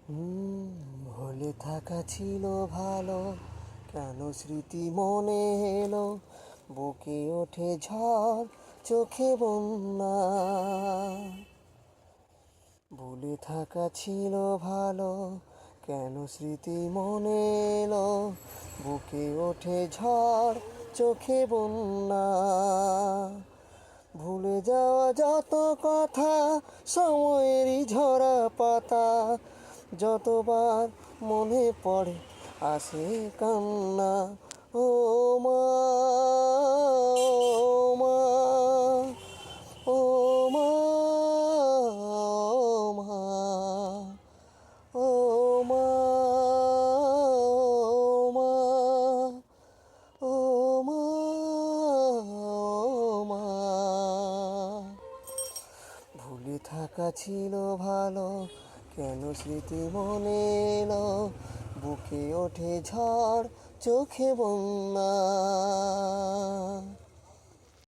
ভুলে থাকা ছিল ভালো, কেন স্মৃতি মনে এলো, বুকে ওঠে ঝড়, চোখে বন্যা। ভুলে থাকা ছিল ভালো, কেন স্মৃতি মনে এলো, বুকে ওঠে ঝড়, চোখে বন্যা। ভুলে যাওয়া যত কথা, সময়েরই ঝরা পাতা, যতবার মনে পড়ে আসে কান্না। ও মা, ও মা, ও মা, ও মা, ও মা, ও মা, ও মা, ও মা। ভুলে থাকা ছিল ভালো, কেন স্মৃতি মনে এলো, বুকে ওঠে ঝড়, চোখে বন্যা।